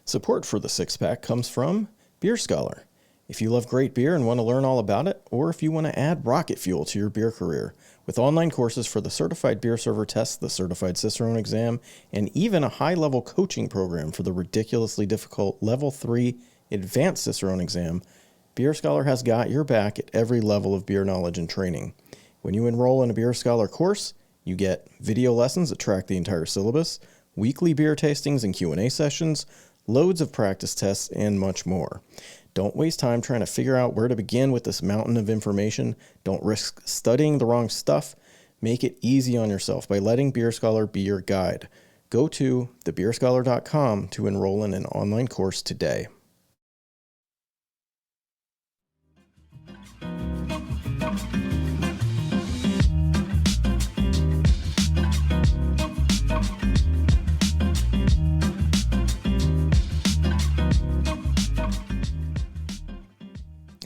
Support for the Six Pack comes from Beer Scholar. If you love great beer and want to learn all about it, or if you want to add rocket fuel to your beer career, with online courses for the Certified Beer Server Test, the Certified Cicerone Exam, and even a high-level coaching program for the ridiculously difficult Level 3 Advanced Cicerone Exam, Beer Scholar has got your back at every level of beer knowledge and training. When you enroll in a Beer Scholar course, you get video lessons that track the entire syllabus, weekly beer tastings and Q&A sessions, loads of practice tests, and much more. Don't waste time trying to figure out where to begin with this mountain of information. Don't risk studying the wrong stuff. Make it easy on yourself by letting Beer Scholar be your guide. Go to thebeerscholar.com to enroll in an online course today.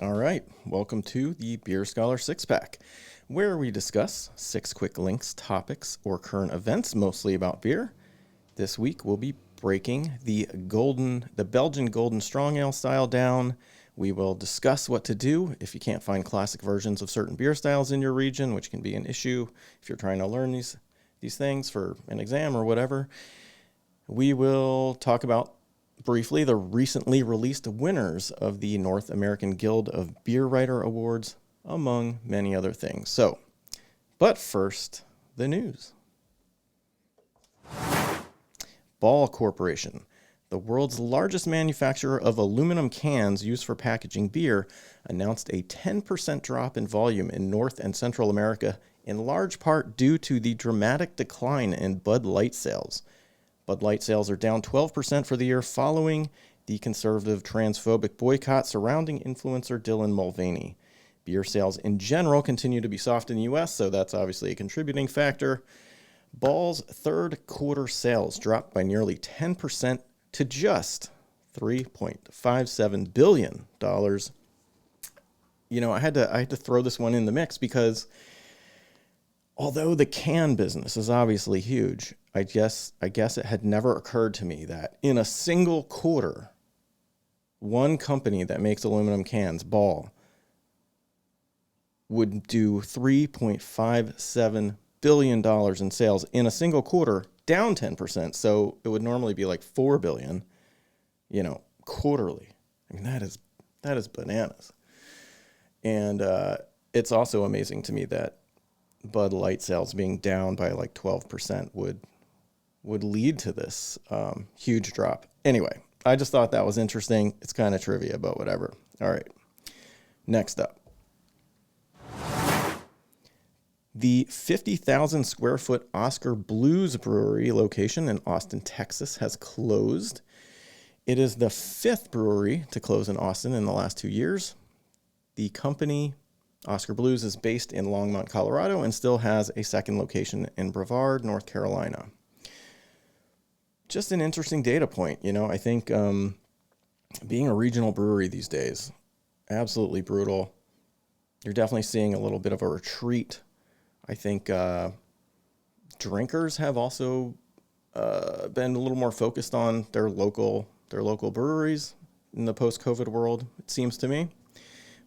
All right, welcome to the Beer Scholar Six Pack, where we discuss 6 quick links, topics, or current events, mostly about beer. This week we'll be breaking the Belgian Golden Strong Ale style down. We will discuss what to do if you can't find classic versions of certain beer styles in your region, which can be an issue if you're trying to learn these things for an exam or whatever. We will talk about briefly the recently released winners of the North American Guild of Beer Writer Awards, among many other things. But first, the news. Ball Corporation, the world's largest manufacturer of aluminum cans used for packaging beer, announced a 10% drop in volume in North and Central America, in large part due to the dramatic decline in Bud Light sales. Bud Light sales are down 12% for the year following the conservative transphobic boycott surrounding influencer Dylan Mulvaney. Beer sales in general continue to be soft in the U.S., so that's obviously a contributing factor. Ball's third quarter sales dropped by nearly 10% to just $3.57 billion. You know, I had to throw this one in the mix because although the can business is obviously huge, I guess it had never occurred to me that in a single quarter, one company that makes aluminum cans, Ball, would do $3.57 billion in sales in a single quarter, down 10%. So it would normally be like $4 billion, quarterly. I mean, that is bananas. And it's also amazing to me that Bud Light sales being down by like 12% would lead to this huge drop. Anyway, I just thought that was interesting. It's kind of trivia, but whatever. All right. Next up. The 50,000 square foot Oscar Blues Brewery location in Austin, Texas has closed. It is the 5th brewery to close in Austin in the last 2 years. The company, Oscar Blues, is based in Longmont, Colorado, and still has a second location in Brevard, North Carolina. Just an interesting data point. I think being a regional brewery these days, absolutely brutal. You're definitely seeing a little bit of a retreat. I think drinkers have also been a little more focused on their local breweries in the post-COVID world, it seems to me.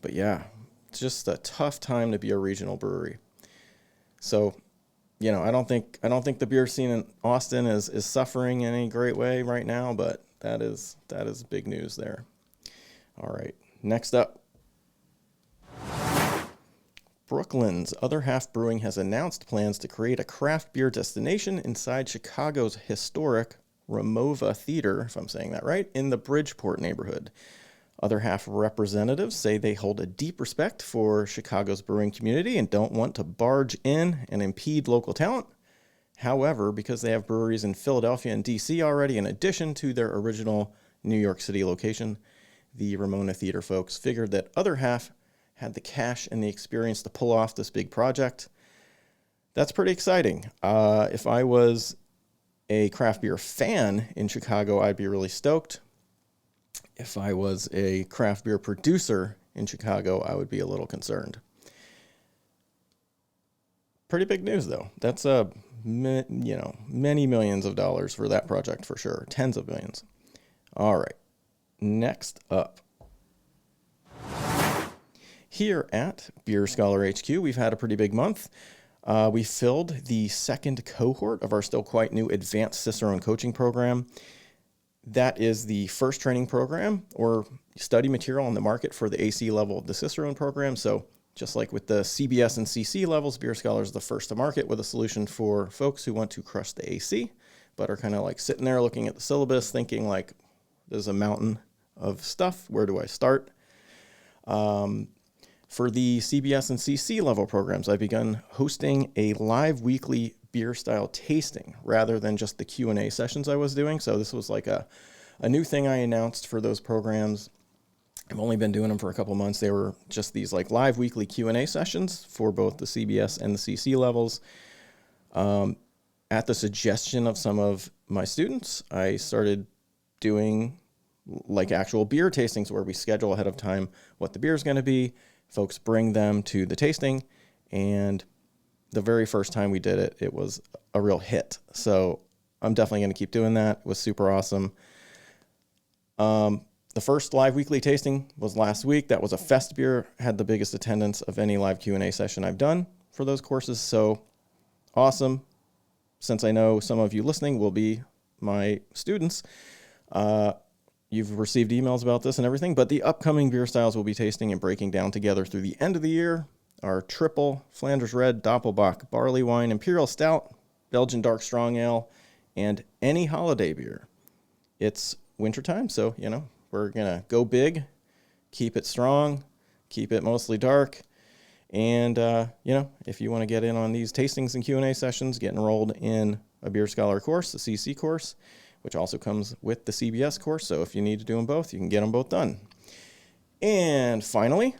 But yeah, it's just a tough time to be a regional brewery. So, I don't think the beer scene in Austin is suffering in any great way right now, but that is big news there. All right, next up. Brooklyn's Other Half Brewing has announced plans to create a craft beer destination inside Chicago's historic Ramova Theater, if I'm saying that right, in the Bridgeport neighborhood. Other Half representatives say they hold a deep respect for Chicago's brewing community and don't want to barge in and impede local talent. However, because they have breweries in Philadelphia and D.C. already, in addition to their original New York City location, the Ramona Theater folks figured that Other Half had the cash and the experience to pull off this big project. That's pretty exciting. If I was a craft beer fan in Chicago, I'd be really stoked. If I was a craft beer producer in Chicago, I would be a little concerned. Pretty big news, though. That's many millions of dollars for that project for sure, tens of millions. All right, next up. Here at Beer Scholar HQ, we've had a pretty big month. We filled the second cohort of our still quite new Advanced Cicerone Coaching Program. That is the first training program or study material on the market for the AC level of the Cicerone program. So just like with the CBS and CC levels, Beer Scholar is the first to market with a solution for folks who want to crush the AC, but are kind of like sitting there looking at the syllabus, thinking like, there's a mountain of stuff. Where do I start? For the CBS and CC level programs, I've begun hosting a live weekly beer style tasting rather than just the Q&A sessions I was doing. So this was like a new thing I announced for those programs. I've only been doing them for a couple months. They were just these like live weekly Q&A sessions for both the CBS and the CC levels. At the suggestion of some of my students, I started doing like actual beer tastings where we schedule ahead of time what the beer is going to be. Folks bring them to the tasting, and the very first time we did it, it was a real hit. So I'm definitely going to keep doing that. It was super awesome. The first live weekly tasting was last week. That was a fest beer, had the biggest attendance of any live Q&A session I've done for those courses. So awesome. Since I know some of you listening will be my students, you've received emails about this and everything, but the upcoming beer styles we'll be tasting and breaking down together through the end of the year are triple, Flanders Red, Doppelbock, Barley Wine, Imperial Stout, Belgian Dark Strong Ale, and any holiday beer. It's wintertime, so, we're going to go big, keep it strong, keep it mostly dark, and, if you want to get in on these tastings and Q&A sessions, get enrolled in a Beer Scholar course, the CC course, which also comes with the CBS course. So if you need to do them both, you can get them both done. And finally,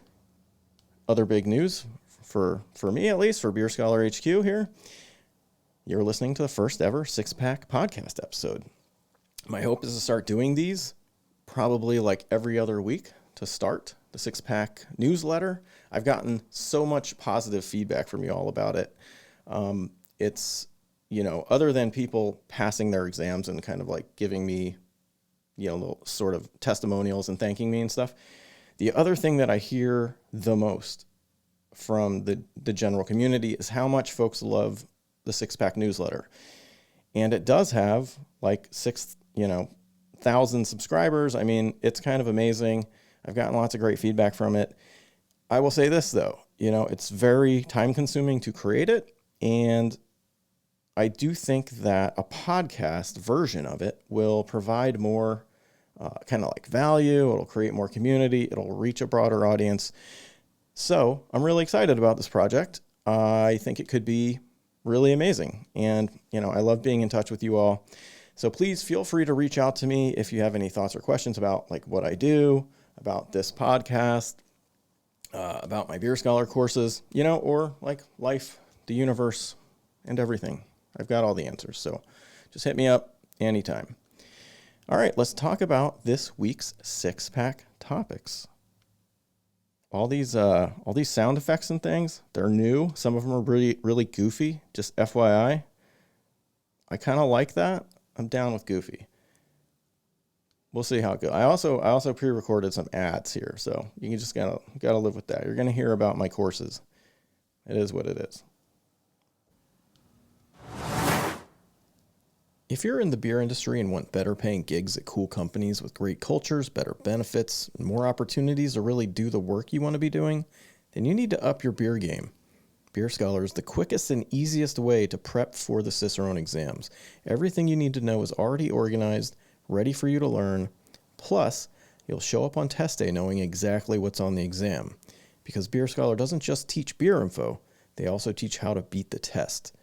other big news for me, at least, for Beer Scholar HQ here. You're listening to the first ever 6-pack podcast episode. My hope is to start doing these probably like every other week to start the 6-pack newsletter. I've gotten so much positive feedback from you all about it. It's other than people passing their exams and kind of like giving me, little sort of testimonials and thanking me and stuff. The other thing that I hear the most from the general community is how much folks love the 6-pack newsletter. And it does have like 6,000 subscribers. I mean, it's kind of amazing. I've gotten lots of great feedback from it. I will say this though, it's very time consuming to create it. And I do think that a podcast version of it will provide more kind of like value. It'll create more community. It'll reach a broader audience. So I'm really excited about this project. I think it could be really amazing. And, I love being in touch with you all. So please feel free to reach out to me if you have any thoughts or questions about like what I do, about this podcast, about my Beer Scholar courses, or like life, the universe, and everything. I've got all the answers, so just hit me up anytime. All right, let's talk about this week's 6-pack topics. All these sound effects and things, they're new. Some of them are really, really goofy, just FYI. I kind of like that. I'm down with goofy. We'll see how it goes. I also pre-recorded some ads here, so you can just gotta live with that. You're gonna hear about my courses. It is what it is. If you're in the beer industry and want better paying gigs at cool companies with great cultures, better benefits, and more opportunities to really do the work you want to be doing, then you need to up your beer game. Beer Scholar is the quickest and easiest way to prep for the Cicerone exams. Everything you need to know is already organized, ready for you to learn. Plus, you'll show up on test day knowing exactly what's on the exam. Because Beer Scholar doesn't just teach beer info, they also teach how to beat the test.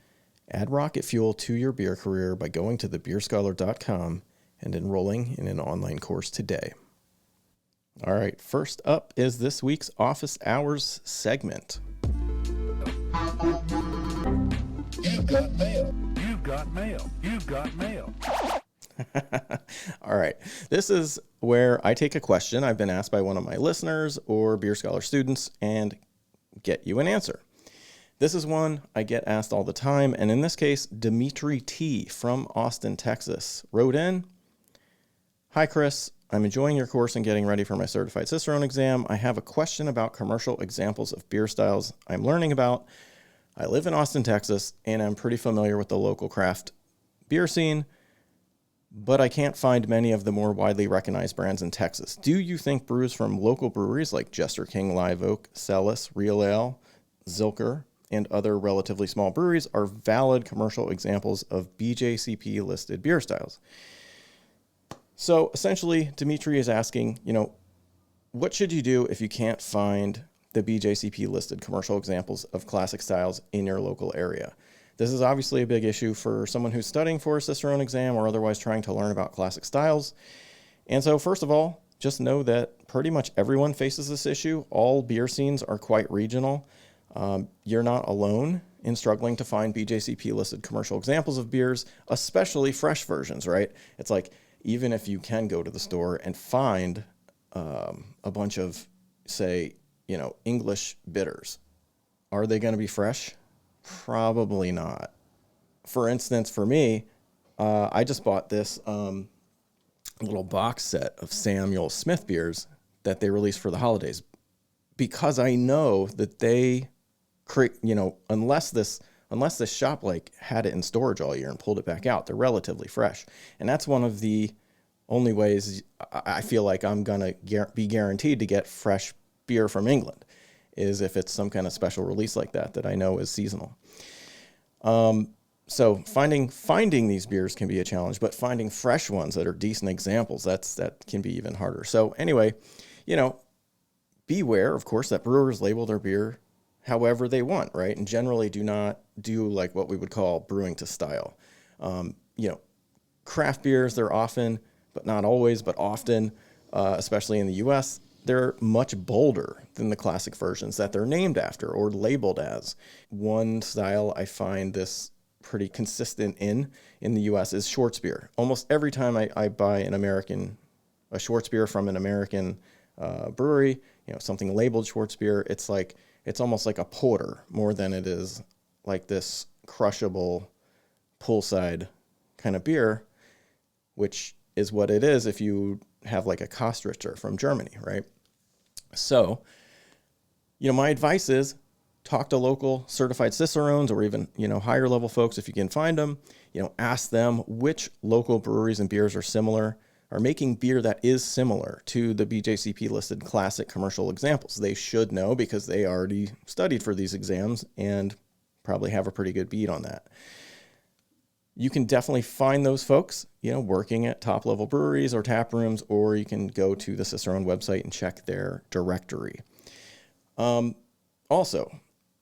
Add rocket fuel to your beer career by going to thebeerscholar.com and enrolling in an online course today. All right, first up is this week's Office Hours segment. You've got mail. You've got mail. You've got mail. All right, this is where I take a question I've been asked by one of my listeners or Beer Scholar students and get you an answer. This is one I get asked all the time, and in this case, Dimitri T. from Austin, Texas, wrote in, Hi, Chris. I'm enjoying your course and getting ready for my certified Cicerone exam. I have a question about commercial examples of beer styles I'm learning about. I live in Austin, Texas, and I'm pretty familiar with the local craft beer scene, but I can't find many of the more widely recognized brands in Texas. Do you think brews from local breweries like Jester King, Live Oak, Celis, Real Ale, Zilker, and other relatively small breweries are valid commercial examples of BJCP listed beer styles? So essentially, Dimitri is asking, what should you do if you can't find the BJCP listed commercial examples of classic styles in your local area? This is obviously a big issue for someone who's studying for a Cicerone exam or otherwise trying to learn about classic styles. And so first of all, just know that pretty much everyone faces this issue. All beer scenes are quite regional. You're not alone in struggling to find BJCP listed commercial examples of beers, especially fresh versions, right? It's like, even if you can go to the store and find a bunch of, say, English bitters, are they going to be fresh? Probably not. For instance, for me, I just bought this little box set of Samuel Smith beers that they released for the holidays because I know that they create, unless this shop had it in storage all year and pulled it back out, they're relatively fresh. And that's one of the only ways I feel like I'm going to be guaranteed to get fresh beer from England is if it's some kind of special release like that I know is seasonal. So finding these beers can be a challenge, but finding fresh ones that are decent examples, that can be even harder. So anyway, beware, of course, that brewers label their beer however they want, right? And generally do not do like what we would call brewing to style. Craft beers, they're often, but not always, but often, especially in the US, they're much bolder than the classic versions that they're named after or labeled as. One style I find this pretty consistent in the US is Schwarzbier. Almost every time I buy a Schwarzbier from an American brewery, something labeled Schwarzbier, it's almost like a porter more than it is like this crushable poolside kind of beer, which is what it is if you have like a Kostricher from Germany, right? So, my advice is talk to local certified Cicerones or even, higher level folks if you can find them. Ask them which local breweries and beers are making beer that is similar to the BJCP listed classic commercial examples. They should know because they already studied for these exams and probably have a pretty good beat on that. You can definitely find those folks, working at top level breweries or tap rooms, or you can go to the Cicerone website and check their directory. Also,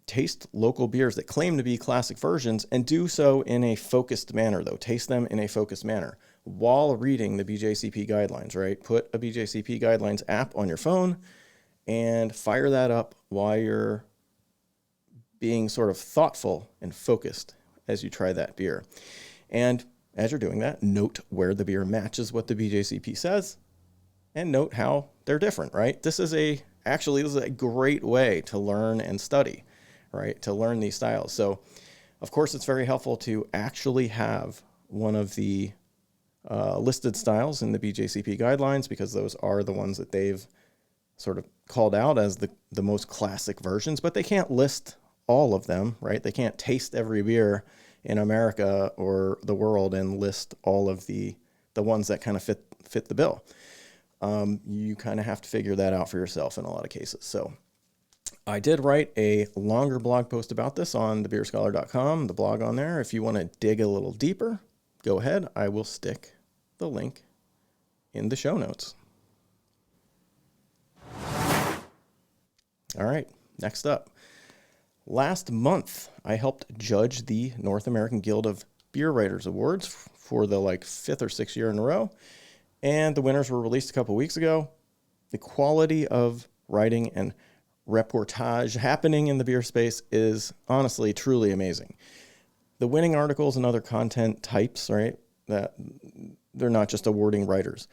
taste local beers that claim to be classic versions and do so in a focused manner, though. Taste them in a focused manner while reading the BJCP guidelines, right? Put a BJCP guidelines app on your phone and fire that up while you're being sort of thoughtful and focused as you try that beer. And as you're doing that, note where the beer matches what the BJCP says and note how they're different, right? This is a great way to learn and study, right? To learn these styles. So, of course, it's very helpful to actually have one of the listed styles in the BJCP guidelines because those are the ones that they've sort of called out as the most classic versions, but they can't list all of them, right? They can't taste every beer in America or the world and list all of the ones that kind of fit the bill. You kind of have to figure that out for yourself in a lot of cases. So I did write a longer blog post about this on thebeerscholar.com, the blog on there. If you want to dig a little deeper, go ahead. I will stick the link in the show notes. All right, next up. Last month, I helped judge the North American Guild of Beer Writers Awards for the 5th or 6th year in a row, and the winners were released a couple weeks ago. The quality of writing and reportage happening in the beer space is honestly truly amazing. The winning articles and other content types, right, that they're not just awarding writers.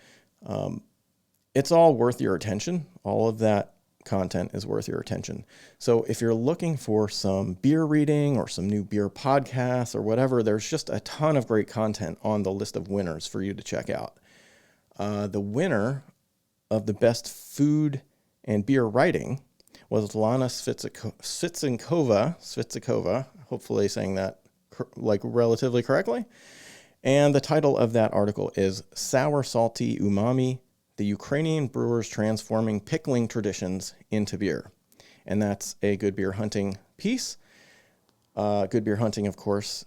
It's all worth your attention. All of that content is worth your attention. So if you're looking for some beer reading or some new beer podcasts or whatever, there's just a ton of great content on the list of winners for you to check out. The winner of the best food and beer writing was Lana Svitsikova, hopefully saying that like relatively correctly. And the title of that article is Sour Salty Umami, the Ukrainian Brewers Transforming Pickling Traditions into Beer. And that's a Good Beer Hunting piece. Good Beer Hunting, of course,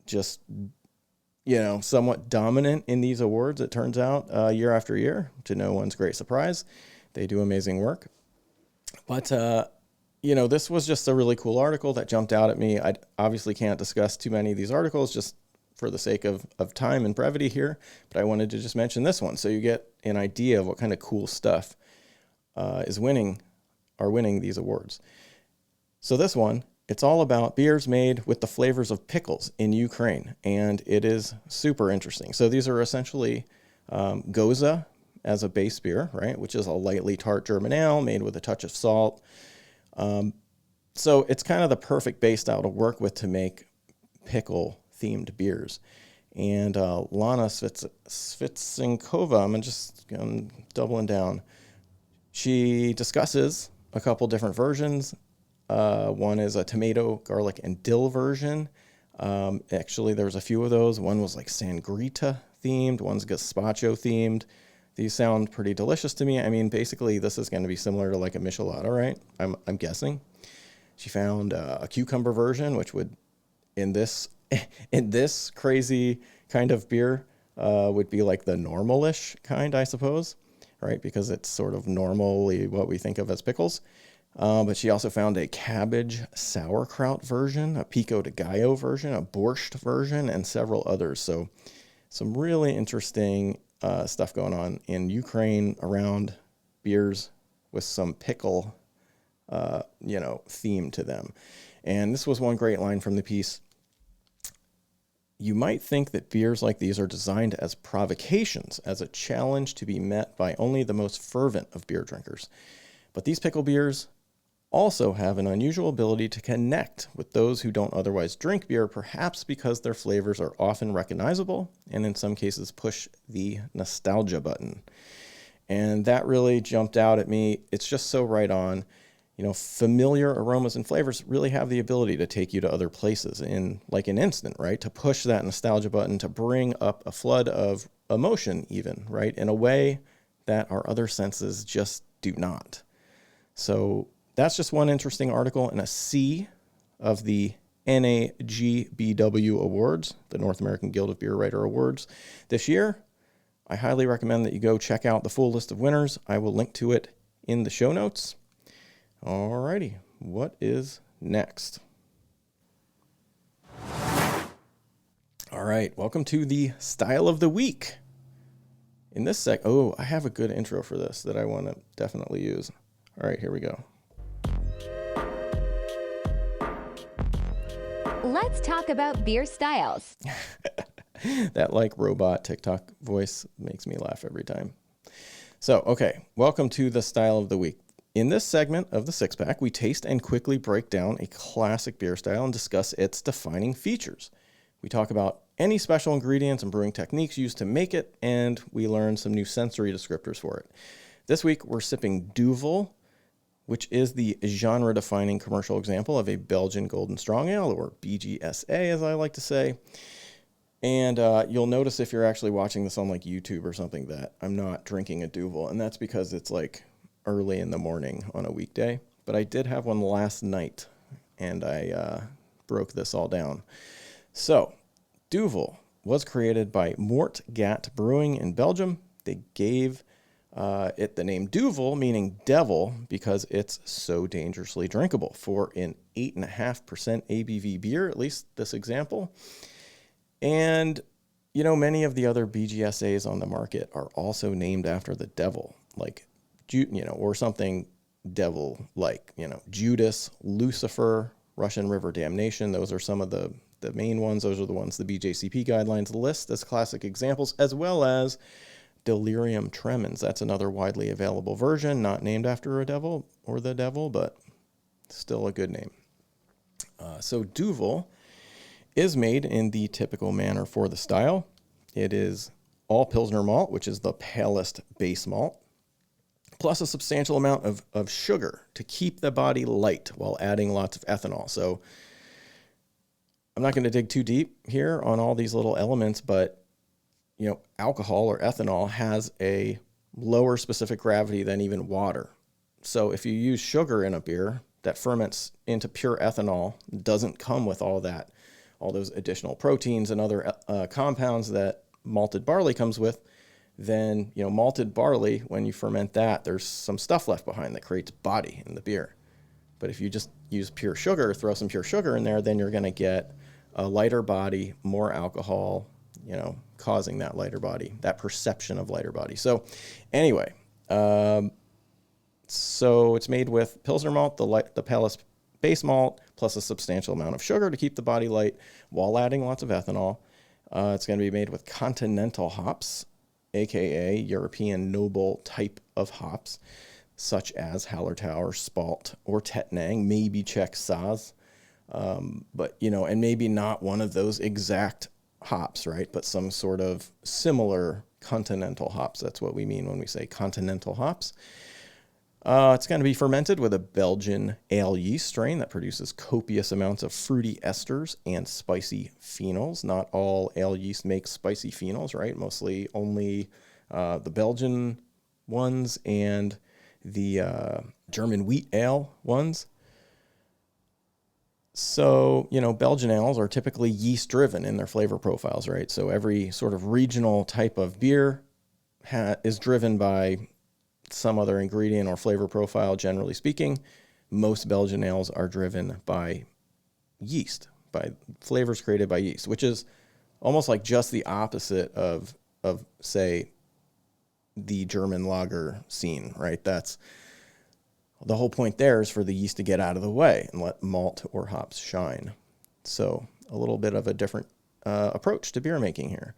just, somewhat dominant in these awards, it turns out, year after year, to no one's great surprise. They do amazing work. But, this was just a really cool article that jumped out at me. I obviously can't discuss too many of these articles just for the sake of time and brevity here, but I wanted to just mention this one so you get an idea of what kind of cool stuff are winning these awards. So this one, it's all about beers made with the flavors of pickles in Ukraine, and it is super interesting. So these are essentially Goza as a base beer, right, which is a lightly tart German ale made with a touch of salt. So it's kind of the perfect base style to work with to make pickle-themed beers. And Lana Svitsikova, I'm doubling down. She discusses a couple different versions. One is a tomato, garlic, and dill version. Actually, there's a few of those. One was like Sangrita themed. One's gazpacho themed. These sound pretty delicious to me. I mean, basically, this is going to be similar to like a michelada, right? I'm guessing. She found a cucumber version, which would, in this crazy kind of beer, would be like the normal-ish kind, I suppose, right? Because it's sort of normally what we think of as pickles. But she also found a cabbage sauerkraut version, a pico de gallo version, a borscht version, and several others. So some really interesting stuff going on in Ukraine around beers with some pickle, theme to them. And this was one great line from the piece. You might think that beers like these are designed as provocations, as a challenge to be met by only the most fervent of beer drinkers. But these pickle beers also have an unusual ability to connect with those who don't otherwise drink beer, perhaps because their flavors are often recognizable and in some cases push the nostalgia button. And that really jumped out at me. It's just so right on. Familiar aromas and flavors really have the ability to take you to other places in like an instant, right? To push that nostalgia button, to bring up a flood of emotion even, right? In a way that our other senses just do not. So that's just one interesting article in a C of the NAGBW Awards, the North American Guild of Beer Writer Awards this year. I highly recommend that you go check out the full list of winners. I will link to it in the show notes. Alrighty, what is next? All right, welcome to the Style of the Week. In this I have a good intro for this that I want to definitely use. All right, here we go. Let's talk about beer styles. That like robot TikTok voice makes me laugh every time. So, okay, welcome to the Style of the Week. In this segment of the Six Pack, we taste and quickly break down a classic beer style and discuss its defining features. We talk about any special ingredients and brewing techniques used to make it, and we learn some new sensory descriptors for it. This week, we're sipping Duvel, which is the genre-defining commercial example of a Belgian Golden Strong Ale, or BJCP, as I like to say. And you'll notice if you're actually watching this on like YouTube or something that I'm not drinking a Duvel, and that's because it's like early in the morning on a weekday. But I did have one last night, and I broke this all down. So, Duvel was created by Mort Gat Brewing in Belgium. They gave it the name Duvel, meaning devil, because it's so dangerously drinkable. For an 8.5% ABV beer, at least this example. And, many of the other BJCPs on the market are also named after the devil, like, or something devil-like, Judas, Lucifer, Russian River Damnation. Those are some of the main ones. Those are the ones the BJCP guidelines list as classic examples, as well as Delirium Tremens. That's another widely available version, not named after a devil or the devil, but still a good name. So Duvel is made in the typical manner for the style. It is all Pilsner malt, which is the palest base malt, plus a substantial amount of sugar to keep the body light while adding lots of ethanol. So I'm not going to dig too deep here on all these little elements, but alcohol or ethanol has a lower specific gravity than even water. So if you use sugar in a beer that ferments into pure ethanol, doesn't come with all those additional proteins and other compounds that malted barley comes with, then, malted barley, when you ferment that, there's some stuff left behind that creates body in the beer. But if you just use pure sugar, throw some pure sugar in there, then you're going to get a lighter body, more alcohol, causing that lighter body, that perception of lighter body. So anyway, so it's made with Pilsner malt, the palest base malt, plus a substantial amount of sugar to keep the body light while adding lots of ethanol. It's going to be made with continental hops, aka European noble type of hops, such as Hallertau or Spalt or Tettnang, maybe Czech Saaz, but and maybe not one of those exact hops, right? But some sort of similar continental hops. That's what we mean when we say continental hops. It's going to be fermented with a Belgian ale yeast strain that produces copious amounts of fruity esters and spicy phenols. Not all ale yeast makes spicy phenols, right? Mostly only the Belgian ones and the German wheat ale ones. So, Belgian ales are typically yeast driven in their flavor profiles, right? So every sort of regional type of beer is driven by some other ingredient or flavor profile. Generally speaking, most Belgian ales are driven by yeast, by flavors created by yeast, which is almost like just the opposite of say, the German lager scene, right? That's the whole point there, is for the yeast to get out of the way and let malt or hops shine. So a little bit of a different approach to beer making here.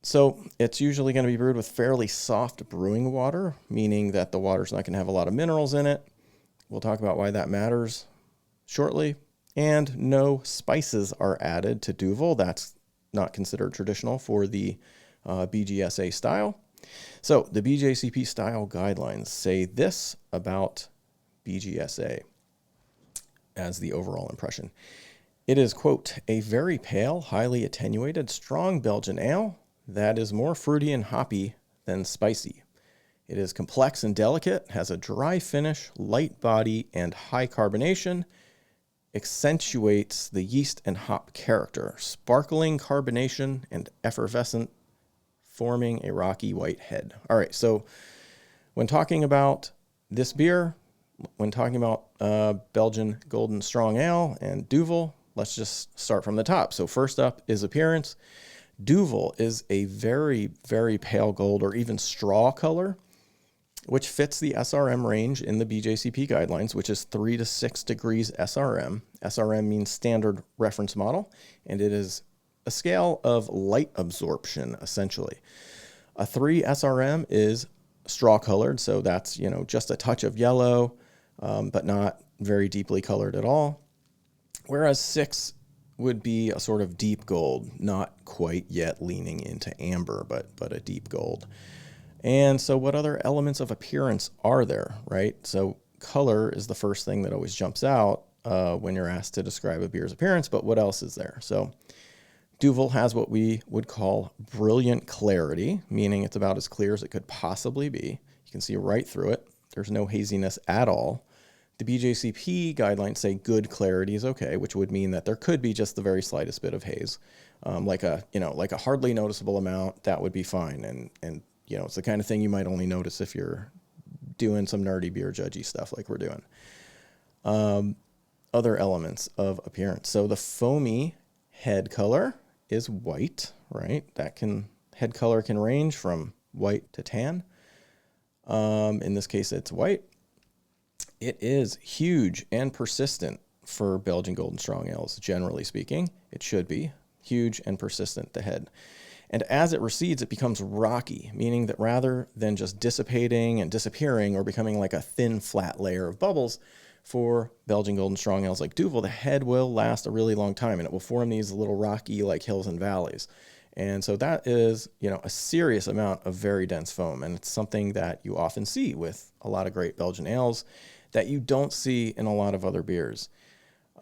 So it's usually going to be brewed with fairly soft brewing water, meaning that the water's not going to have a lot of minerals in it. We'll talk about why that matters shortly. And no spices are added to Duvel. That's not considered traditional for the BGSA style. So the BJCP style guidelines say this about BGSA as the overall impression. It is, quote, a very pale, highly attenuated, strong Belgian ale that is more fruity and hoppy than spicy. It is complex and delicate, has a dry finish, light body, and high carbonation, accentuates the yeast and hop character, sparkling carbonation and effervescent, forming a rocky white head. All right, so when talking about this beer, when talking about Belgian Golden Strong Ale and Duvel, let's just start from the top. So first up is appearance. Duvel is a very, very pale gold or even straw color, which fits the SRM range in the BJCP guidelines, which is 3 to 6 degrees SRM. SRM means standard reference model, and it is a scale of light absorption, essentially. A 3 SRM is straw colored, so that's, just a touch of yellow, but not very deeply colored at all. Whereas 6 would be a sort of deep gold, not quite yet leaning into amber, but a deep gold. And so what other elements of appearance are there, right? So color is the first thing that always jumps out when you're asked to describe a beer's appearance, but what else is there? So Duvel has what we would call brilliant clarity, meaning it's about as clear as it could possibly be. You can see right through it. There's no haziness at all. The BJCP guidelines say good clarity is okay, which would mean that there could be just the very slightest bit of haze, like a hardly noticeable amount. That would be fine, and it's the kind of thing you might only notice if you're doing some nerdy beer judgy stuff like we're doing. Other elements of appearance. So the foamy head color is white, right? Head color can range from white to tan. In this case, it's white. It is huge and persistent for Belgian Golden Strong Ales, generally speaking. It should be huge and persistent, the head. And as it recedes, it becomes rocky, meaning that rather than just dissipating and disappearing or becoming like a thin, flat layer of bubbles, for Belgian Golden Strong Ales like Duvel, the head will last a really long time, and it will form these little rocky like hills and valleys. And so that is, a serious amount of very dense foam. And it's something that you often see with a lot of great Belgian ales that you don't see in a lot of other beers.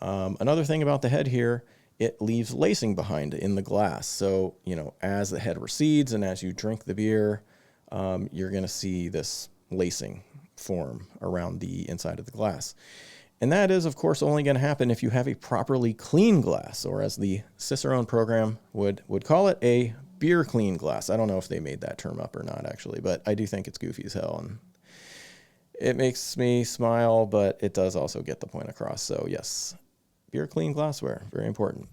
Another thing about the head here, it leaves lacing behind in the glass. So, as the head recedes and as you drink the beer, you're going to see this lacing form around the inside of the glass. And that is, of course, only going to happen if you have a properly clean glass, or as the Cicerone program would call it, a beer clean glass. I don't know if they made that term up or not, actually, but I do think it's goofy as hell. And it makes me smile, but it does also get the point across. So yes, beer clean glassware, very important.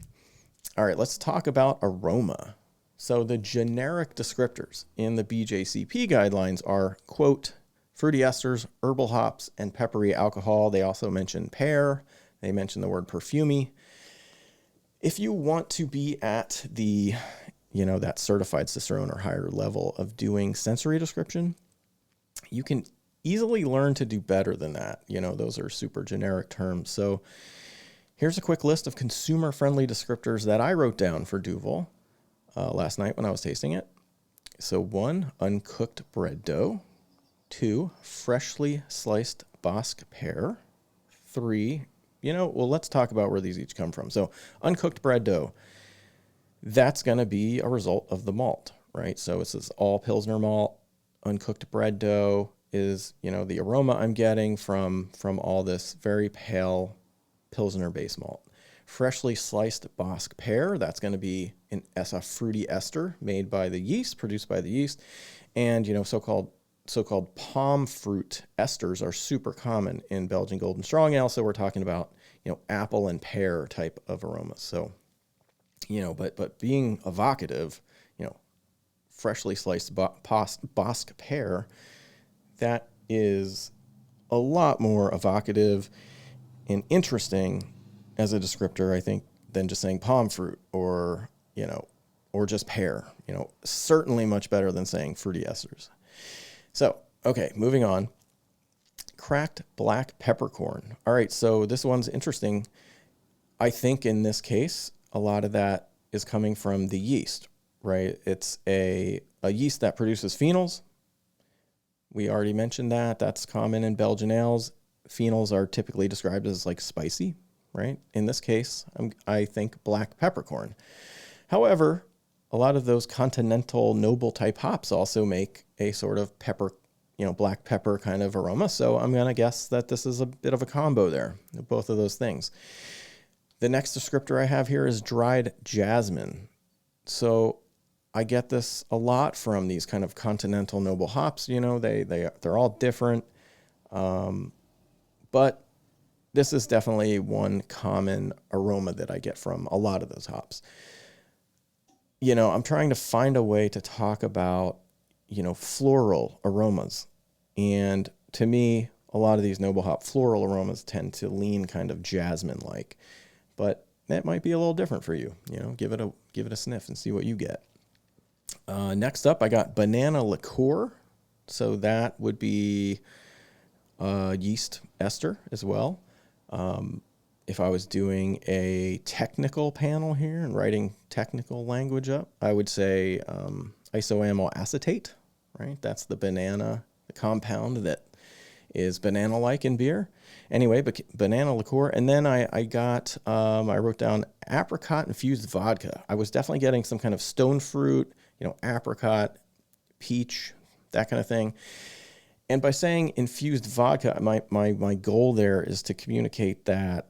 All right, let's talk about aroma. So the generic descriptors in the BJCP guidelines are, quote, fruity esters, herbal hops, and peppery alcohol. They also mention pear. They mention the word perfumey. If you want to be at the, that certified Cicerone or higher level of doing sensory description, you can easily learn to do better than that. Those are super generic terms. So here's a quick list of consumer-friendly descriptors that I wrote down for Duvel last night when I was tasting it. So 1, uncooked bread dough. 2, freshly sliced Basque pear. 3, let's talk about where these each come from. So uncooked bread dough, that's going to be a result of the malt, right? So it's this all Pilsner malt. Uncooked bread dough is, the aroma I'm getting from all this very pale Pilsner base malt. Freshly sliced Basque pear, that's going to be a fruity ester made by the yeast, produced by the yeast. And, so-called palm fruit esters are super common in Belgian Golden Strong Ale. So we're talking about, apple and pear type of aromas. So, but being evocative, freshly sliced Basque pear, that is a lot more evocative and interesting as a descriptor, I think, than just saying palm fruit or just pear. Certainly much better than saying fruity esters. So, okay, moving on. Cracked black peppercorn. All right, so this one's interesting. I think in this case, a lot of that is coming from the yeast, right? It's a yeast that produces phenols. We already mentioned that. That's common in Belgian ales. Phenols are typically described as like spicy, right? In this case, I think black peppercorn. However, a lot of those continental noble type hops also make a sort of pepper, black pepper kind of aroma. So I'm going to guess that this is a bit of a combo there, both of those things. The next descriptor I have here is dried jasmine. So I get this a lot from these kind of continental noble hops. They're all different. But this is definitely one common aroma that I get from a lot of those hops. I'm trying to find a way to talk about, floral aromas. And to me, a lot of these noble hop floral aromas tend to lean kind of jasmine-like. But that might be a little different for you. Give it a sniff and see what you get. Next up, I got banana liqueur. So that would be yeast ester as well. If I was doing a technical panel here and writing technical language up, I would say isoamyl acetate, right? That's the compound that is banana-like in beer. Anyway, banana liqueur. And then I wrote down apricot-infused vodka. I was definitely getting some kind of stone fruit, apricot, peach, that kind of thing. And by saying infused vodka, my goal there is to communicate that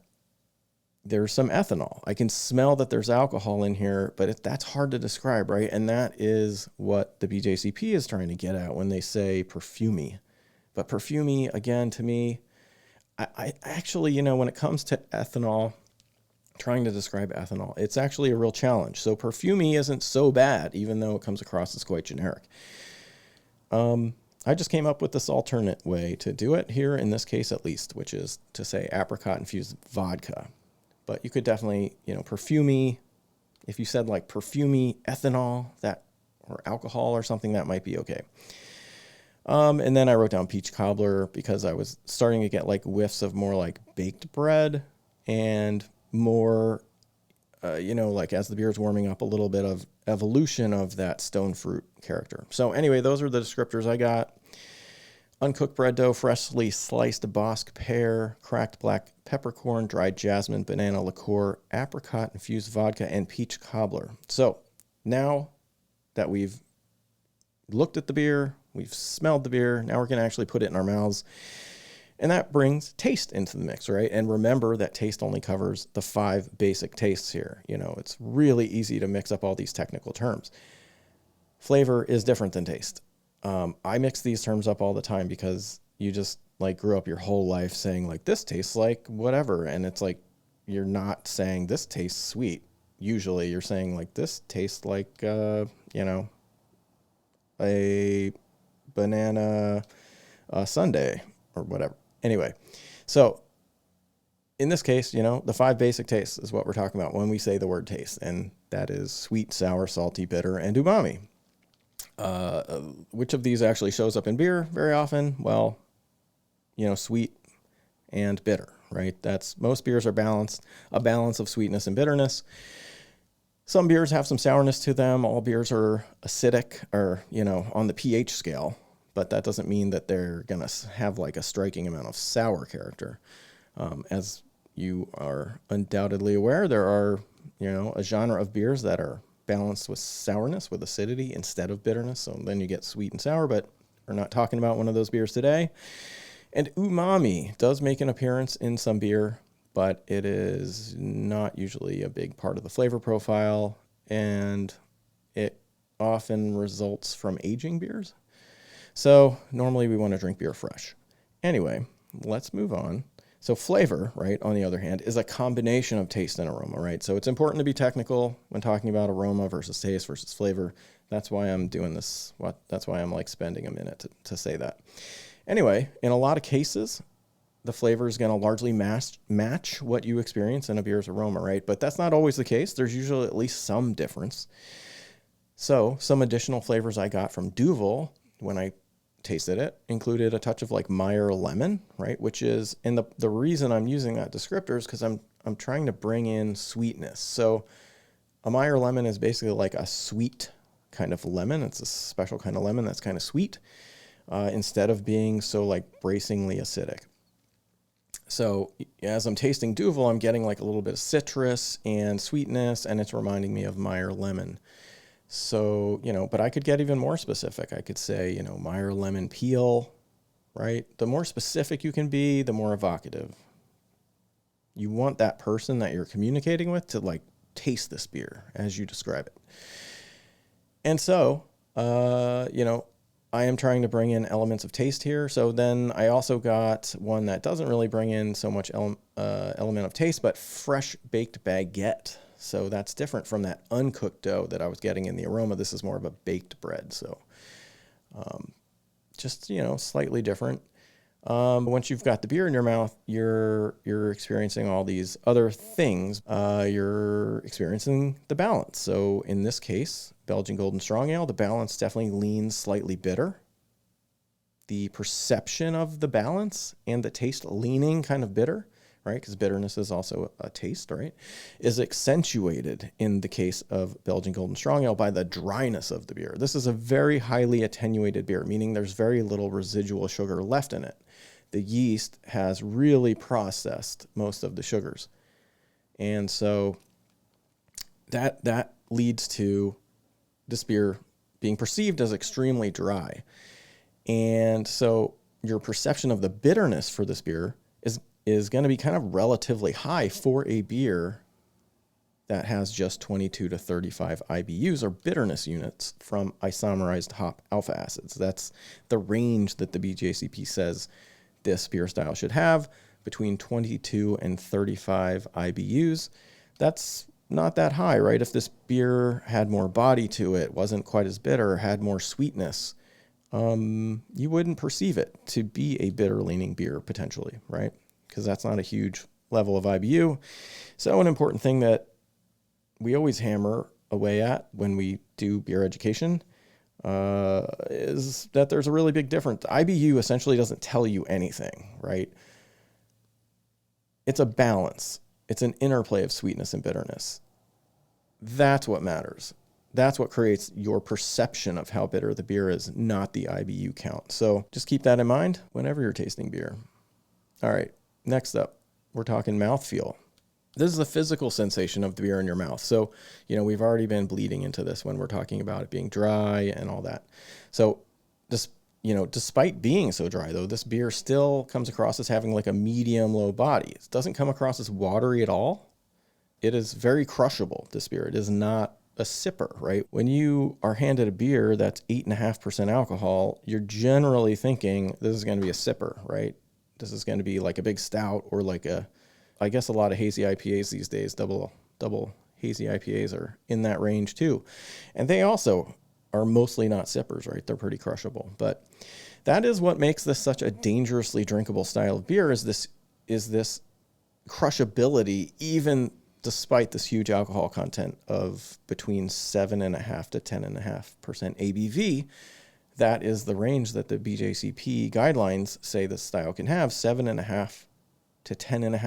there's some ethanol. I can smell that there's alcohol in here, but that's hard to describe, right? And that is what the BJCP is trying to get at when they say perfumey. But perfumey, again, to me, I actually, when it comes to ethanol, trying to describe ethanol, it's actually a real challenge. So perfumey isn't so bad, even though it comes across as quite generic. I just came up with this alternate way to do it here, in this case at least, which is to say apricot-infused vodka. But you could definitely, perfumey, if you said like perfumey ethanol, or alcohol or something, that might be okay. And then I wrote down peach cobbler because I was starting to get like whiffs of more like baked bread and more like as the beer is warming up, a little bit of evolution of that stone fruit character. So anyway, those are the descriptors I got. Uncooked bread dough, freshly sliced Bosque pear, cracked black peppercorn, dried jasmine, banana liqueur, apricot infused vodka, and peach cobbler. So now that we've looked at the beer, we've smelled the beer, now we're going to actually put it in our mouths. And that brings taste into the mix, right? And remember that taste only covers the 5 basic tastes here. It's really easy to mix up all these technical terms. Flavor is different than taste. I mix these terms up all the time because you just like grew up your whole life saying like, this tastes like whatever. And it's like, you're not saying this tastes sweet. Usually you're saying like, this tastes like, a banana sundae or whatever. Anyway, so in this case, the 5 basic tastes is what we're talking about when we say the word taste. And that is sweet, sour, salty, bitter, and umami. Which of these actually shows up in beer very often? Well, sweet and bitter, right? Most beers are balanced, a balance of sweetness and bitterness. Some beers have some sourness to them. All beers are acidic or, on the pH scale, but that doesn't mean that they're going to have like a striking amount of sour character. As you are undoubtedly aware, there are, a genre of beers that are balanced with sourness, with acidity instead of bitterness. So then you get sweet and sour, but we're not talking about one of those beers today. And umami does make an appearance in some beer, but it is not usually a big part of the flavor profile, and it often results from aging beers. So normally we want to drink beer fresh. Anyway, let's move on. So flavor, right, on the other hand, is a combination of taste and aroma, right? So it's important to be technical when talking about aroma versus taste versus flavor. That's why I'm doing this. That's why I'm like spending a minute to say that. Anyway, in a lot of cases, the flavor is going to largely match what you experience in a beer's aroma, right? But that's not always the case. There's usually at least some difference. So some additional flavors I got from Duvel when I tasted it included a touch of like Meyer lemon, right? Which is, and the reason I'm using that descriptor is because I'm trying to bring in sweetness. So a Meyer lemon is basically like a sweet kind of lemon. It's a special kind of lemon that's kind of sweet instead of being so like bracingly acidic. So as I'm tasting Duvel, I'm getting like a little bit of citrus and sweetness, and it's reminding me of Meyer lemon. So, but I could get even more specific. I could say, Meyer lemon peel, right? The more specific you can be, the more evocative. You want that person that you're communicating with to like taste this beer as you describe it. And so, I am trying to bring in elements of taste here. So then I also got one that doesn't really bring in so much element of taste, but fresh baked baguette. So that's different from that uncooked dough that I was getting in the aroma. This is more of a baked bread. So just, slightly different. Once you've got the beer in your mouth, you're experiencing all these other things. You're experiencing the balance. So in this case, Belgian Golden Strong Ale, the balance definitely leans slightly bitter. The perception of the balance and the taste leaning kind of bitter, right? Because bitterness is also a taste, right? Is accentuated in the case of Belgian Golden Strong Ale by the dryness of the beer. This is a very highly attenuated beer, meaning there's very little residual sugar left in it. The yeast has really processed most of the sugars. And so that leads to this beer being perceived as extremely dry. And so your perception of the bitterness for this beer is going to be kind of relatively high for a beer that has just 22 to 35 IBUs, or bitterness units, from isomerized hop alpha acids. That's the range that the BJCP says this beer style should have, between 22 and 35 IBUs. That's not that high, right? If this beer had more body to it, wasn't quite as bitter, had more sweetness, you wouldn't perceive it to be a bitter-leaning beer, potentially, right? Because that's not a huge level of IBU. So an important thing that we always hammer away at when we do beer education is that there's a really big difference. IBU essentially doesn't tell you anything, right? It's a balance. It's an interplay of sweetness and bitterness. That's what matters. That's what creates your perception of how bitter the beer is, not the IBU count. So just keep that in mind whenever you're tasting beer. All right, next up, we're talking mouthfeel. This is the physical sensation of the beer in your mouth. So, we've already been bleeding into this when we're talking about it being dry and all that. So this, despite being so dry though, this beer still comes across as having like a medium low body. It doesn't come across as watery at all. It is very crushable, this beer. It is not a sipper, right? When you are handed a beer that's 8.5% alcohol, you're generally thinking this is going to be a sipper, right? This is going to be like a big stout or like I guess a lot of hazy IPAs these days, double hazy IPAs are in that range too. And they also are mostly not sippers, right? They're pretty crushable. But that is what makes this such a dangerously drinkable style of beer is this crushability, even despite this huge alcohol content of between 7.5 to 10.5% ABV. That is the range that the BJCP guidelines say this style can have, 7.5 to 10.5%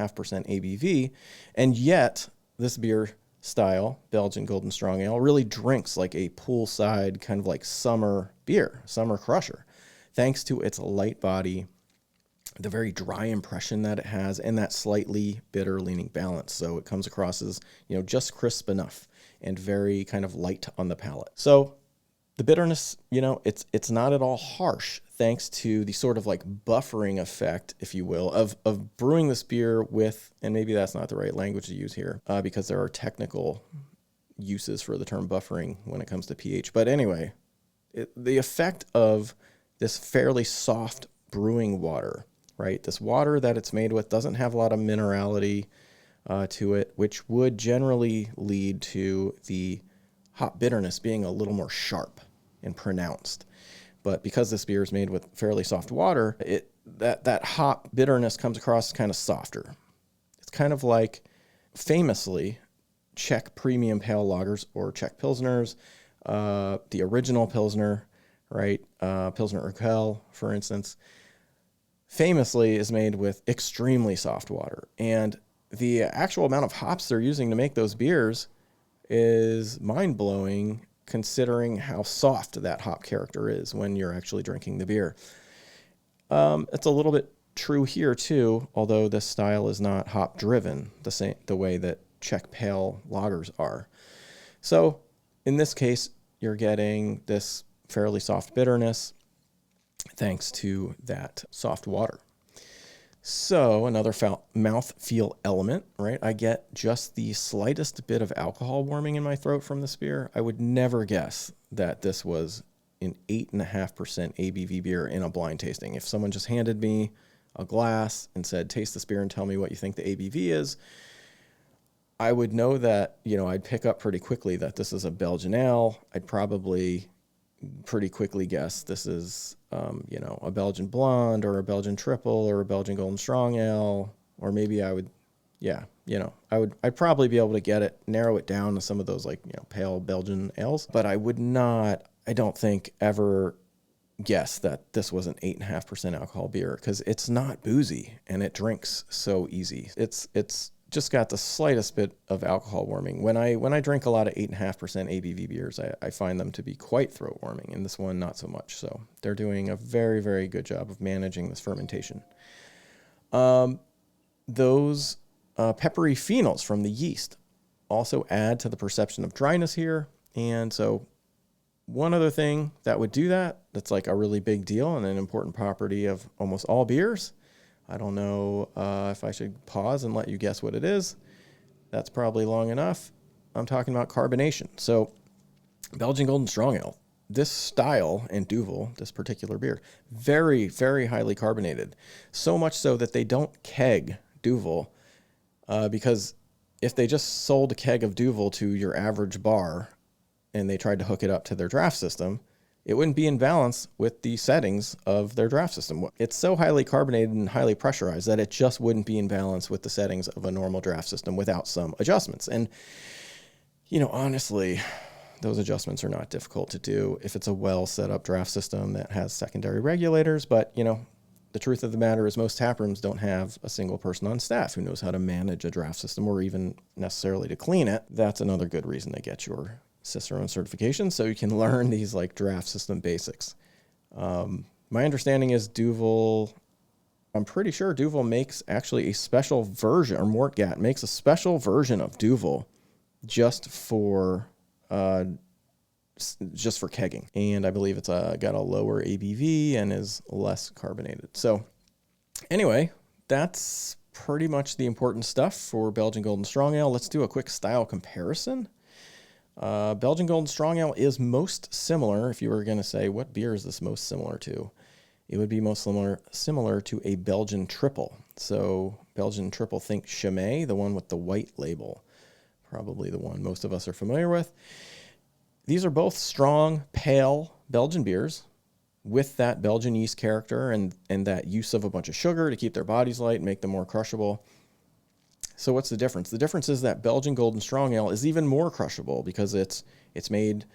ABV. And yet this beer style, Belgian Golden Strong Ale, really drinks like a poolside kind of like summer beer, summer crusher, thanks to its light body, the very dry impression that it has, and that slightly bitter leaning balance. So it comes across as, just crisp enough and very kind of light on the palate. So the bitterness, it's not at all harsh, thanks to the sort of like buffering effect, if you will, of brewing this beer with, and maybe that's not the right language to use here, because there are technical uses for the term buffering when it comes to pH. But anyway, the effect of this fairly soft brewing water, right? This water that it's made with doesn't have a lot of minerality to it, which would generally lead to the hop bitterness being a little more sharp and pronounced. But because this beer is made with fairly soft water, that hop bitterness comes across as kind of softer. It's kind of like, famously, Czech premium pale lagers or Czech pilsners, the original pilsner, right? Pilsner Urquell, for instance, famously is made with extremely soft water. And the actual amount of hops they're using to make those beers is mind-blowing, considering how soft that hop character is when you're actually drinking the beer. It's a little bit true here too, although this style is not hop driven the way that Czech pale lagers are. So in this case, you're getting this fairly soft bitterness thanks to that soft water. So another mouthfeel element, right? I get just the slightest bit of alcohol warming in my throat from this beer. I would never guess that this was an 8.5% ABV beer in a blind tasting. If someone just handed me a glass and said, taste this beer and tell me what you think the ABV is, I would know that, I'd pick up pretty quickly that this is a Belgian ale. I'd probably pretty quickly guess this is, a Belgian blonde or a Belgian triple or a Belgian golden strong ale, or maybe I'd probably be able to narrow it down to some of those pale Belgian ales, but I would not, I don't think, ever guess that this was an 8.5% alcohol beer, because it's not boozy and it drinks so easy. It's just got the slightest bit of alcohol warming. When I drink a lot of 8.5% ABV beers, I find them to be quite throat warming, and this one not so much. So they're doing a very, very good job of managing this fermentation. Those peppery phenols from the yeast also add to the perception of dryness here. And so one other thing that would do that's like a really big deal and an important property of almost all beers, I don't know if I should pause and let you guess what it is. That's probably long enough. I'm talking about carbonation. So Belgian Golden Strong Ale, this style and Duvel, this particular beer, very, very highly carbonated. So much so that they don't keg Duvel, because if they just sold a keg of Duvel to your average bar and they tried to hook it up to their draft system, it wouldn't be in balance with the settings of their draft system. It's so highly carbonated and highly pressurized that it just wouldn't be in balance with the settings of a normal draft system without some adjustments. And, honestly, those adjustments are not difficult to do if it's a well set up draft system that has secondary regulators. But, the truth of the matter is most tap rooms don't have a single person on staff who knows how to manage a draft system or even necessarily to clean it. That's another good reason to get your Cicerone certification, so you can learn these like draft system basics. My understanding is Duvel, I'm pretty sure Duvel makes actually a special version, or Mortgat makes a special version of Duvel just for kegging. And I believe it's got a lower ABV and is less carbonated. So anyway, that's pretty much the important stuff for Belgian Golden Strong Ale. Let's do a quick style comparison. Belgian Golden Strong Ale is most similar. If you were going to say what beer is this most similar to, it would be most similar to a Belgian triple. So Belgian triple, think Chimay, the one with the white label, probably the one most of us are familiar with. These are both strong, pale Belgian beers with that Belgian yeast character and that use of a bunch of sugar to keep their bodies light and make them more crushable. So what's the difference? The difference is that Belgian Golden Strong Ale is even more crushable because it's made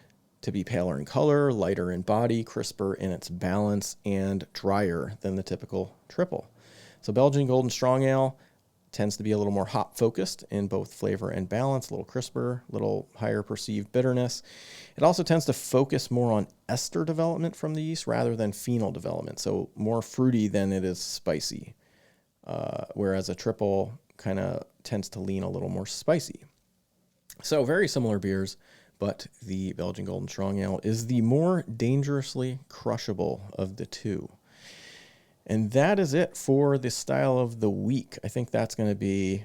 to be paler in color, lighter in body, crisper in its balance, and drier than the typical triple. So Belgian Golden Strong Ale tends to be a little more hop focused in both flavor and balance, a little crisper, a little higher perceived bitterness. It also tends to focus more on ester development from the yeast rather than phenol development, so more fruity than it is spicy, whereas a triple kind of tends to lean a little more spicy. So very similar beers, but the Belgian Golden Strong Ale is the more dangerously crushable of the two. And that is it for the style of the week. I think that's going to be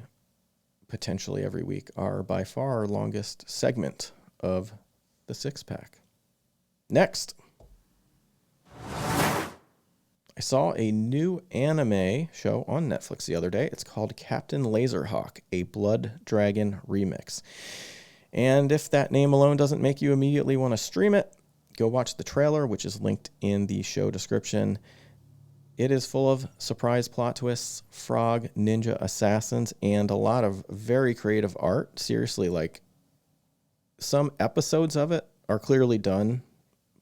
potentially every week our by far longest segment of the six pack. Next, I saw a new anime show on Netflix the other day. It's called Captain Laserhawk, a Blood Dragon remix. And if that name alone doesn't make you immediately want to stream it, go watch the trailer, which is linked in the show description. It is full of surprise plot twists, frog, ninja assassins, and a lot of very creative art. Seriously, like some episodes of it are clearly done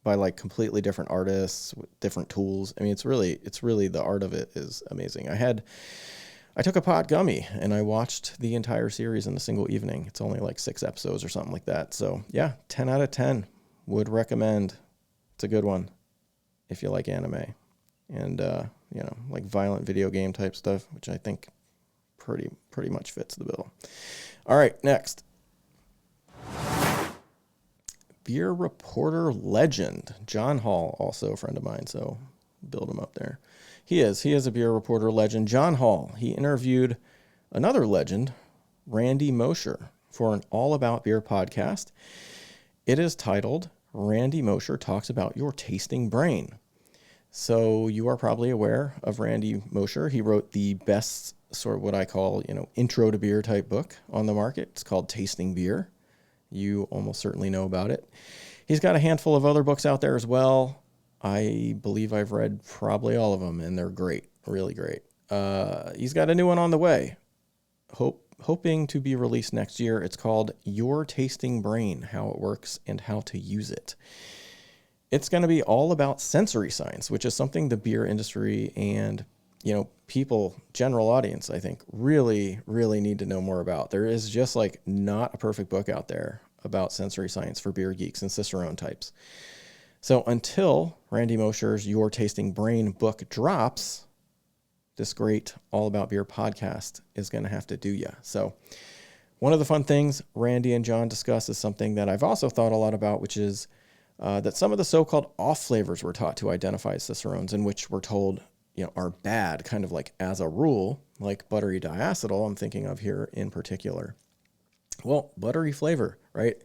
by like completely different artists with different tools. I mean, it's really the art of it is amazing. I took a pot gummy and I watched the entire series in a single evening. It's only like 6 episodes or something like that. So yeah, 10 out of 10 would recommend. It's a good one if you like anime and, like violent video game type stuff, which I think pretty much fits the bill. All right, next. Beer reporter legend. John Hall, also a friend of mine, so build him up there. He is a beer reporter legend. John Hall, he interviewed another legend, Randy Mosher, for an All About Beer podcast. It is titled, Randy Mosher Talks About Your Tasting Brain. So you are probably aware of Randy Mosher. He wrote the best sort of what I call, intro to beer type book on the market. It's called Tasting Beer. You almost certainly know about it. He's got a handful of other books out there as well. I believe I've read probably all of them, and they're great, really great. He's got a new one on the way, hoping to be released next year. It's called Your Tasting Brain, How It Works and How to Use It. It's going to be all about sensory science, which is something the beer industry and, people, general audience, I think, really, really need to know more about. There is just like not a perfect book out there about sensory science for beer geeks and Cicerone types. So until Randy Mosher's Your Tasting Brain book drops, this great All About Beer podcast is going to have to do ya. So one of the fun things Randy and John discuss is something that I've also thought a lot about, which is that some of the so-called off flavors we're taught to identify as Cicerones, and which we're told are bad, kind of like as a rule, like buttery diacetyl I'm thinking of here in particular. Well, buttery flavor, right?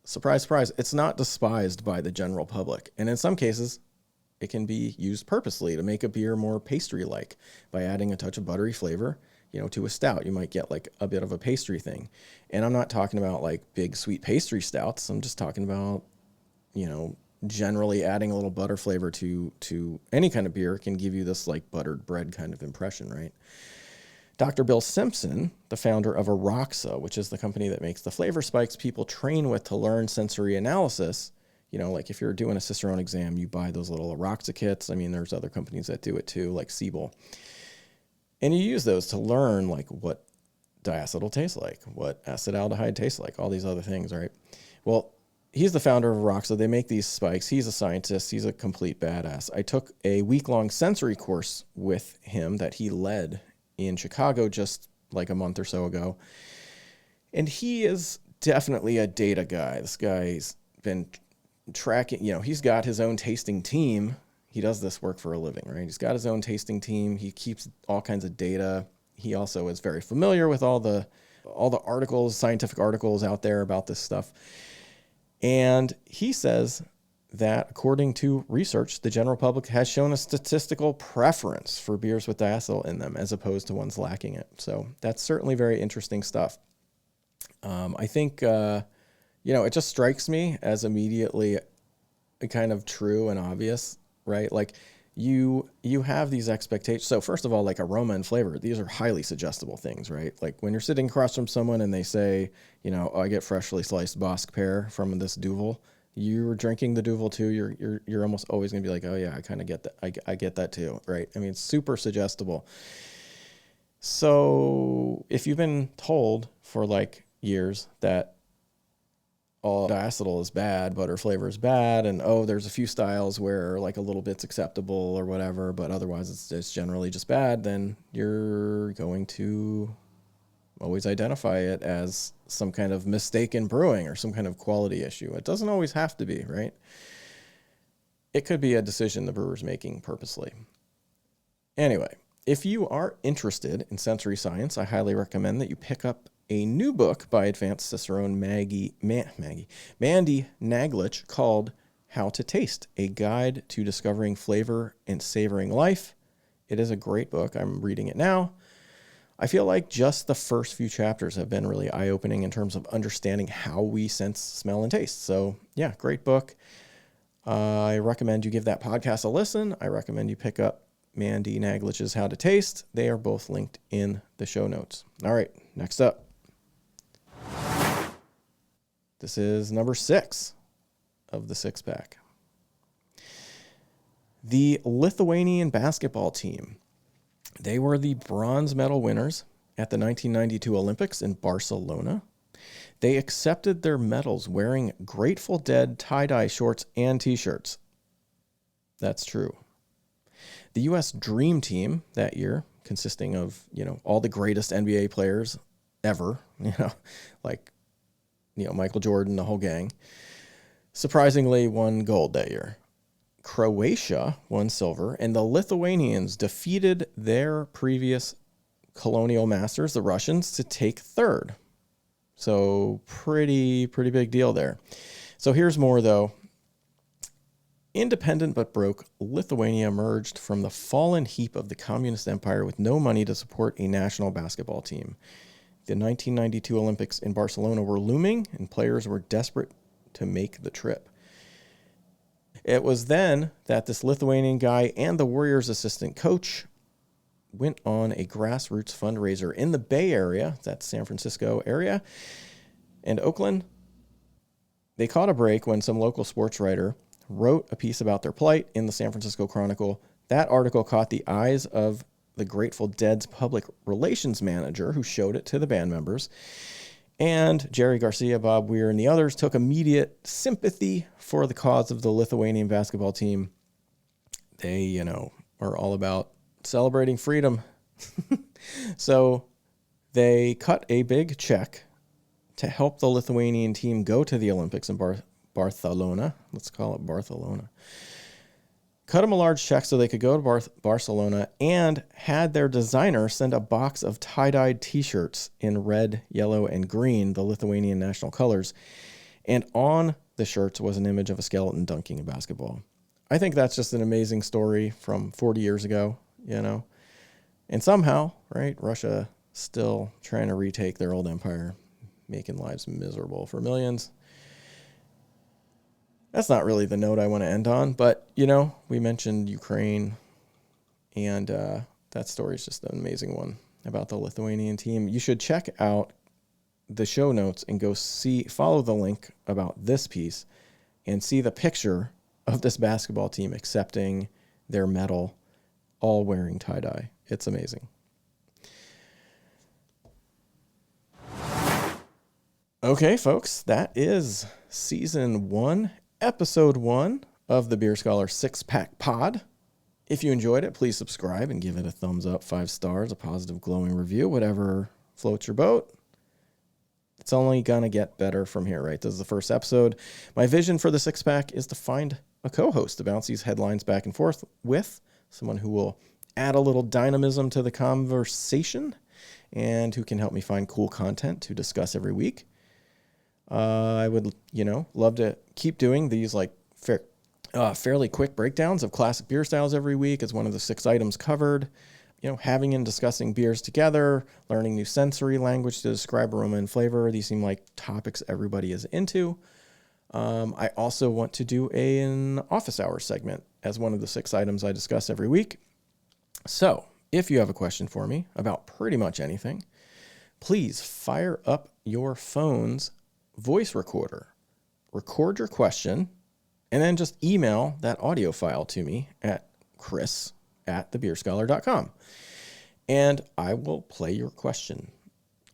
Surprise, surprise, it's not despised by the general public. And in some cases, it can be used purposely to make a beer more pastry-like by adding a touch of buttery flavor, to a stout. You might get like a bit of a pastry thing. And I'm not talking about like big sweet pastry stouts. I'm just talking about, generally adding a little butter flavor to any kind of beer can give you this like buttered bread kind of impression, right? Dr. Bill Simpson, the founder of Aroxa, which is the company that makes the flavor spikes people train with to learn sensory analysis, like if you're doing a Cicerone exam, you buy those little Aroxa kits. I mean, there's other companies that do it too, like Siebel. And you use those to learn like what diacetyl tastes like, what acetaldehyde tastes like, all these other things, right? Well, he's the founder of Aroxa. They make these spikes. He's a scientist. He's a complete badass. I took a week-long sensory course with him that he led in Chicago just like a month or so ago. And he is definitely a data guy. This guy's been tracking, he's got his own tasting team. He does this work for a living, right? He's got his own tasting team. He keeps all kinds of data. He also is very familiar with all the articles, scientific articles out there about this stuff. And he says that according to research, the general public has shown a statistical preference for beers with diacetyl in them as opposed to ones lacking it. So that's certainly very interesting stuff. I think, it just strikes me as immediately kind of true and obvious, right? Like you have these expectations. So first of all, like aroma and flavor, these are highly suggestible things, right? Like when you're sitting across from someone and they say, I get freshly sliced Bosque pear from this Duvel, you're drinking the Duvel too. You're almost always going to be like, oh yeah, I kind of get that. I get that too, right? I mean, it's super suggestible. So if you've been told for like years that all diacetyl is bad, butter flavor is bad, and there's a few styles where like a little bit's acceptable or whatever, but otherwise it's generally just bad, then you're going to always identify it as some kind of mistaken brewing or some kind of quality issue. It doesn't always have to be, right? It could be a decision the brewer's making purposely. Anyway, if you are interested in sensory science, I highly recommend that you pick up a new book by advanced Cicerone Mandy Naglich called How to Taste, A Guide to Discovering Flavor and Savoring Life. It is a great book. I'm reading it now. I feel like just the first few chapters have been really eye-opening in terms of understanding how we sense, smell, and taste. So yeah, great book. I recommend you give that podcast a listen. I recommend you pick up Mandy Naglich's How to Taste. They are both linked in the show notes. All right, next up. This is number 6 of the 6-pack. The Lithuanian basketball team. They were the bronze medal winners at the 1992 Olympics in Barcelona. They accepted their medals wearing Grateful Dead tie-dye shorts and t-shirts. That's true. The U.S. Dream Team that year, consisting of, all the greatest NBA players ever, like Michael Jordan, the whole gang, surprisingly won gold that year. Croatia won silver, and the Lithuanians defeated their previous colonial masters, the Russians, to take third. So pretty big deal there. So here's more, though. Independent but broke, Lithuania emerged from the fallen heap of the communist empire with no money to support a national basketball team. The 1992 Olympics in Barcelona were looming, and players were desperate to make the trip. It was then that this Lithuanian guy and the Warriors' assistant coach went on a grassroots fundraiser in the Bay Area, that's San Francisco area, and Oakland. They caught a break when some local sports writer wrote a piece about their plight in the San Francisco Chronicle. That article caught the eyes of the Grateful Dead's public relations manager, who showed it to the band members. And Jerry Garcia, Bob Weir, and the others took immediate sympathy for the cause of the Lithuanian basketball team. They, are all about celebrating freedom. So they cut a big check to help the Lithuanian team go to the Olympics in Barcelona. Let's call it Barcelona. Cut them a large check so they could go to Barcelona, and had their designer send a box of tie-dyed t-shirts in red, yellow, and green, the Lithuanian national colors. And on the shirts was an image of a skeleton dunking a basketball. I think that's just an amazing story from 40 years ago, And somehow, right, Russia still trying to retake their old empire, making lives miserable for millions. That's not really the note I want to end on, but, we mentioned Ukraine, and that story is just an amazing one about the Lithuanian team. You should check out the show notes and follow the link about this piece and see the picture of this basketball team accepting their medal, all wearing tie-dye. It's amazing. Okay, folks, that is season 1, episode 1 of the Beer Scholar 6-Pack Pod. If you enjoyed it, please subscribe and give it a thumbs up, 5 stars, a positive glowing review, whatever floats your boat. It's only going to get better from here, right? This is the first episode. My vision for the 6-Pack is to find a co-host to bounce these headlines back and forth with, someone who will add a little dynamism to the conversation and who can help me find cool content to discuss every week. I would, love to keep doing these fairly quick breakdowns of classic beer styles every week as one of the 6 items covered. Having and discussing beers together, learning new sensory language to describe aroma and flavor. These seem like topics everybody is into. I also want to do an office hour segment as one of the 6 items I discuss every week. So if you have a question for me about pretty much anything, please fire up your phone's voice recorder. Record your question and then just email that audio file to me at chris@thebeerscholar.com. And I will play your question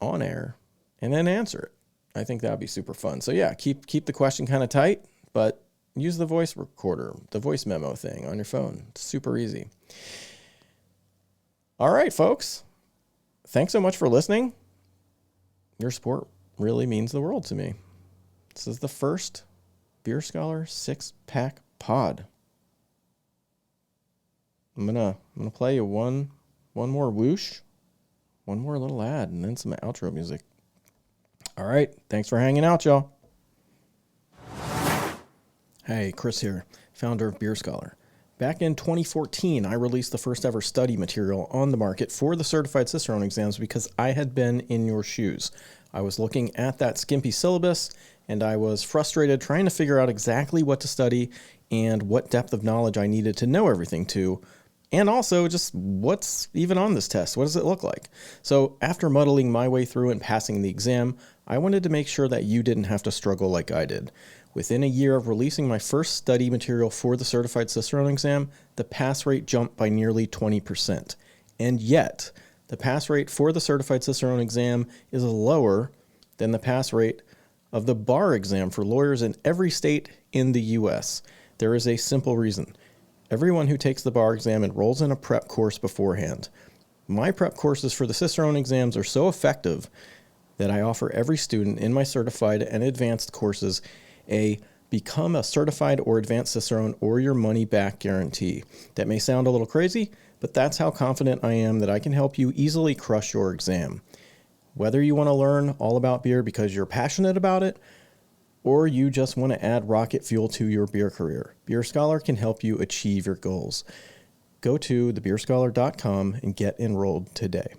on air and then answer it. I think that would be super fun. So yeah, keep the question kind of tight, but use the voice recorder, the voice memo thing on your phone. It's super easy. All right, folks. Thanks so much for listening. Your support really means the world to me. This is the first Beer Scholar 6-Pack Pod. I'm gonna play you one more whoosh, one more little ad, and then some outro music. All right, thanks for hanging out, y'all. Hey, Chris here, founder of Beer Scholar. Back in 2014, I released the first ever study material on the market for the certified Cicerone exams because I had been in your shoes. I was looking at that skimpy syllabus, and I was frustrated trying to figure out exactly what to study and what depth of knowledge I needed to know everything to, and also just what's even on this test. What does it look like? So after muddling my way through and passing the exam, I wanted to make sure that you didn't have to struggle like I did. Within a year of releasing my first study material for the certified Cicerone exam, the pass rate jumped by nearly 20%. And yet, the pass rate for the certified Cicerone exam is lower than the pass rate of the bar exam for lawyers in every state in the U.S. There is a simple reason. Everyone who takes the bar exam enrolls in a prep course beforehand. My prep courses for the Cicerone exams are so effective that I offer every student in my certified and advanced courses a become a certified or advanced Cicerone or your money back guarantee. That may sound a little crazy, but that's how confident I am that I can help you easily crush your exam. Whether you want to learn all about beer because you're passionate about it, or you just want to add rocket fuel to your beer career, Beer Scholar can help you achieve your goals. Go to thebeerscholar.com and get enrolled today.